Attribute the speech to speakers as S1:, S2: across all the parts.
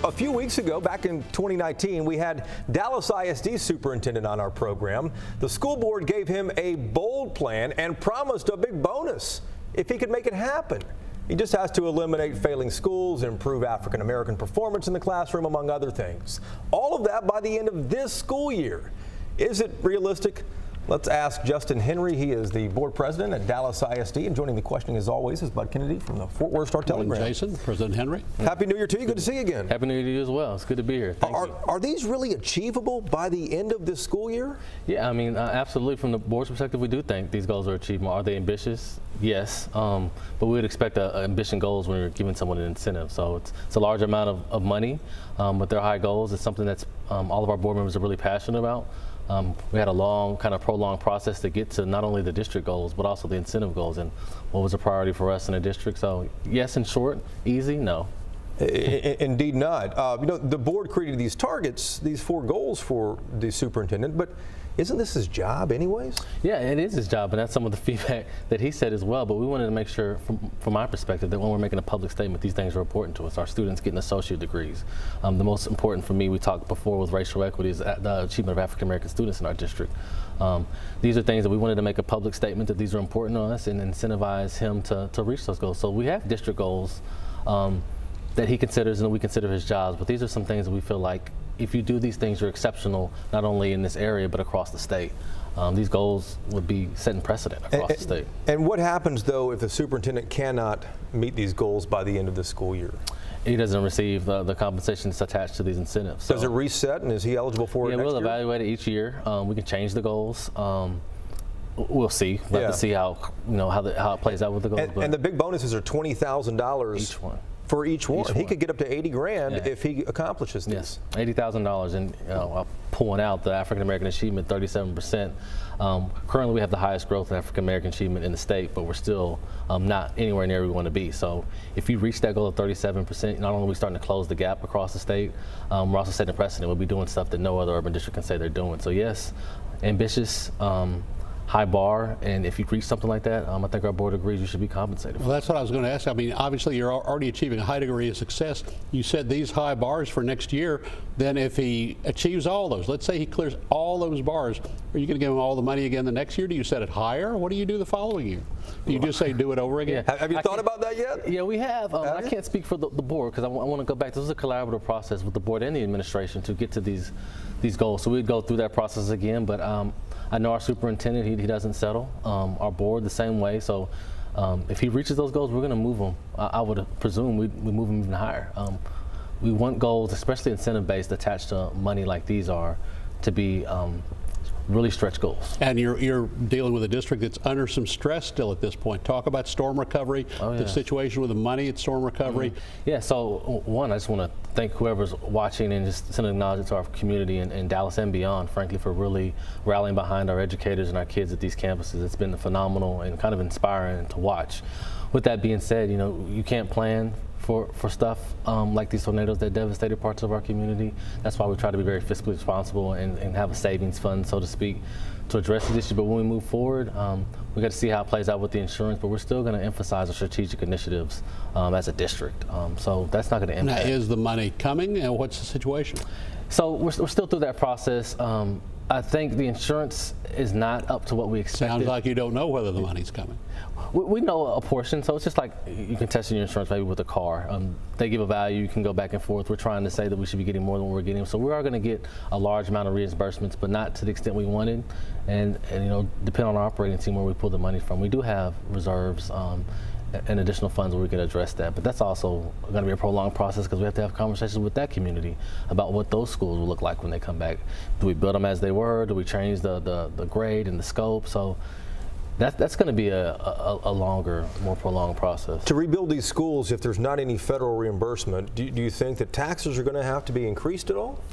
S1: a few weeks ago, back in 2019, we had Dallas ISD superintendent on our program. The school board gave him a bold plan and promised a big bonus if he could make it happen. He just has to eliminate failing schools, improve African American performance in the classroom, among other things. All of that by the end of this school year. Is it realistic? Let's ask Justin Henry. He is the board president at Dallas ISD, and joining the questioning as always is Bud Kennedy from the Fort Worth Star-Telegram.
S2: Jason, President Henry.
S1: Happy New Year to you. Good to see you again.
S3: Happy New Year to you as well. It's good to be here. Thank you.
S1: Are these really achievable by the end of this school year?
S3: Yeah, I mean, absolutely. From the board's perspective, we do think these goals are achievable. Are they ambitious? Yes, but we would expect ambition goals when you're giving someone an incentive. So it's a large amount of money, but they're high goals. It's something that's all of our board members are really passionate about. We had a long, kind of prolonged process to get to not only the district goals, but also the incentive goals and what was a priority for us in the district. So yes, in short, easy, no.
S1: Indeed not. You know, the board created these targets, these 4 goals for the superintendent, but isn't this his job anyways? Yeah,
S3: it is his job, and that's some of the feedback that he said as well. But we wanted to make sure, from my perspective, that when we're making a public statement, these things are important to us. Our students getting associate degrees. The most important for me, we talked before with racial equity, is the achievement of African American students in our district. These are things that we wanted to make a public statement that these are important to us and incentivize him to reach those goals. So we have district goals that he considers and we consider his jobs, but these are some things that we feel like if you do these things, you're exceptional, not only in this area, but across the state. These goals would be setting precedent across the state.
S1: And what happens, though, if the superintendent cannot meet these goals by the end of the school year?
S3: He doesn't receive the compensation that's attached to these incentives.
S1: So, does it reset, and is he eligible for it next year?
S3: Yeah, we'll evaluate it each year. We can change the goals. We'll see. We'll have to see how it plays out with the goals.
S1: And the big bonuses are $20,000
S3: each one.
S1: For each one. He could get up to 80 grand if he accomplishes this.
S3: Yes, $80,000, and pulling out the African American achievement, 37%. Currently, we have the highest growth in African American achievement in the state, but we're still not anywhere near where we want to be. So, if you reach that goal of 37%, not only are we starting to close the gap across the state, we're also setting a precedent. We'll be doing stuff that no other urban district can say they're doing. So, yes, ambitious. High bar, and if you reach something like that, I think our board agrees you should be compensated for.
S2: Well, that's what I was going to ask. I mean, obviously you're already achieving a high degree of success. You said these high bars for next year. Then if he achieves all those, let's say he clears all those bars, are you going to give him all the money again the next year? Do you set it higher? What do you do the following year? Do you just say do it over again?
S1: Yeah. Have you thought about that yet?
S3: Yeah, we have. I can't speak for the board because I want to go back. This was a collaborative process with the board and the administration to get to these goals. So we'd go through that process again, but I know our superintendent, he doesn't settle. Our board the same way. So if he reaches those goals, we're going to move him. I would presume we move him even higher. We want goals, especially incentive-based, attached to money like these are, to be really stretch goals.
S2: And you're dealing with a district that's under some stress still at this point. Talk about storm recovery, the situation with the money at storm recovery.
S3: Yeah, so one, I just want to thank whoever's watching and just send an acknowledgement to our community in Dallas and beyond, frankly, for really rallying behind our educators and our kids at these campuses. It's been phenomenal and kind of inspiring to watch. With that being said, you can't plan for stuff like these tornadoes that devastated parts of our community. That's why we try to be very fiscally responsible and have a savings fund, so to speak, to address this issue. But when we move forward, we got to see how it plays out with the insurance, but we're still going to emphasize our strategic initiatives as a district. So that's not going to impact.
S2: Now, is the money coming, and what's the situation?
S3: So we're still through that process. I think the insurance is not up to what we expected.
S2: Sounds like you don't know whether the money's coming.
S3: We know a portion, so it's just like you can test your insurance maybe with a car. They give a value, you can go back and forth. We're trying to say that we should be getting more than what we're getting. So we are going to get a large amount of reimbursements, but not to the extent we wanted. And depending on our operating team where we pull the money from. We do have reserves and additional funds where we can address that. But that's also going to be a prolonged process because we have to have conversations with that community about what those schools will look like when they come back. Do we build them as they were? Do we change the grade and the scope? So that's going to be a longer, more prolonged process.
S1: To rebuild these schools, if there's not any federal reimbursement, do you think that taxes are going to have to be increased at all?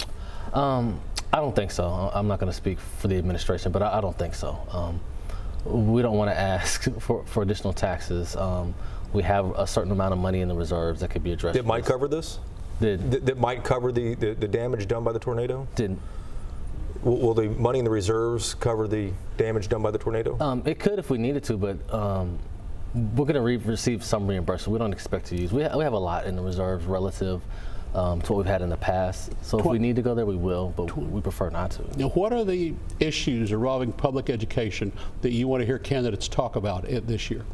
S3: I don't think so. I'm not going to speak for the administration, but I don't think so. We don't want to ask for additional taxes. We have a certain amount of money in the reserves that could be addressed.
S1: That might cover this? That might cover the damage done by the tornado?
S3: Didn't.
S1: Will the money in the reserves cover the damage done by the tornado?
S3: It could if we needed to, but we're going to receive some reimbursement. We don't expect to use. We have a lot in the reserves relative to what we've had in the past. So if we need to go there, we will, but we prefer not to.
S2: Now, what are the issues involving public education that you want to hear candidates talk about this year?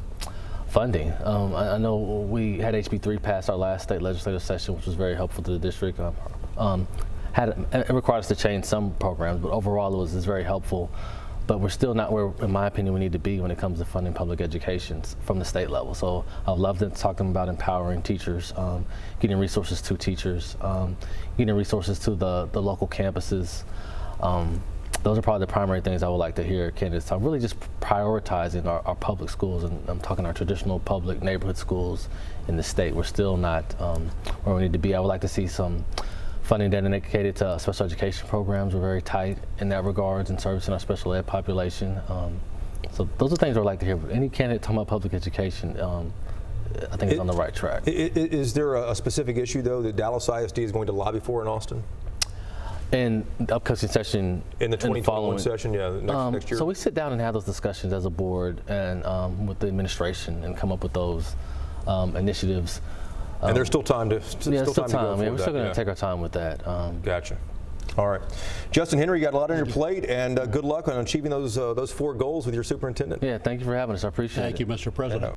S3: Funding. I know we had HB 3 pass our last state legislative session, which was very helpful to the district. It required us to change some programs, but overall it's very helpful. But we're still not where, in my opinion, we need to be when it comes to funding public education from the state level. So I'd love to talk to them about empowering teachers, getting resources to teachers, getting resources to the local campuses. Those are probably the primary things I would like to hear candidates talk. Really just prioritizing our public schools, and I'm talking our traditional public neighborhood schools in the state. We're still not where we need to be. I would like to see some funding dedicated to special education programs. We're very tight in that regards in servicing our special ed population. So those are things I'd like to hear. Any candidate talking about public education, I think is on the right track.
S1: Is there a specific issue, though, that Dallas ISD is going to lobby for in Austin?
S3: In the upcoming session,
S1: in the 2021 session, yeah, next year.
S3: So we sit down and have those discussions as a board and with the administration and come up with those initiatives.
S1: And there's still time to
S3: yeah,
S1: still time.
S3: Yeah, we're still going to take our time with that.
S1: Gotcha. All right, Justin Henry, you got a lot on your plate, and good luck on achieving those 4 goals with your superintendent.
S3: Yeah, thank you for having us. I appreciate it.
S2: Thank you, Mr. President.